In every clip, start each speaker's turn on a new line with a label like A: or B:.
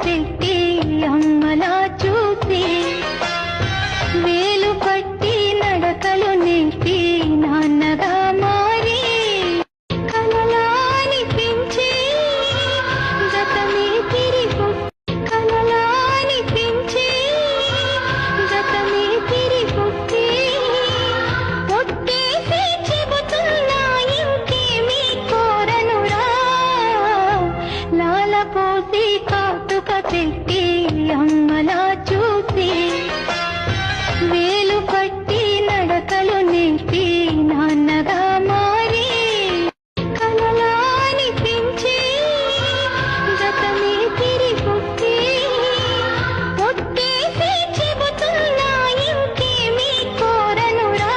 A: పెట్టి అమ్మలా చూసి వేలు పట్టి నడకలు నేర్పి నాన్నగా మారి కలలాని పెంచి గతమే తిరిగి కలలాని పెంచి గతమే తిరిగొస్తే ఒట్టేసి చెబుతున్నా ఇంకేమీ కోరనురా లాల పోసి కాటుక పెట్టి అమ్మలా చూసి వేలు పట్టి నడకలు నేర్పి నాన్నగా మారి కలలాని పెంచి గతమే తిరిగొస్తే ఒట్టేసి చెబుతున్నా ఇంకేమీ కోరనురా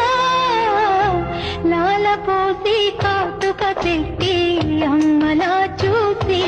A: లాల పోసి కాటుక పెట్టి అమ్మలా చూసి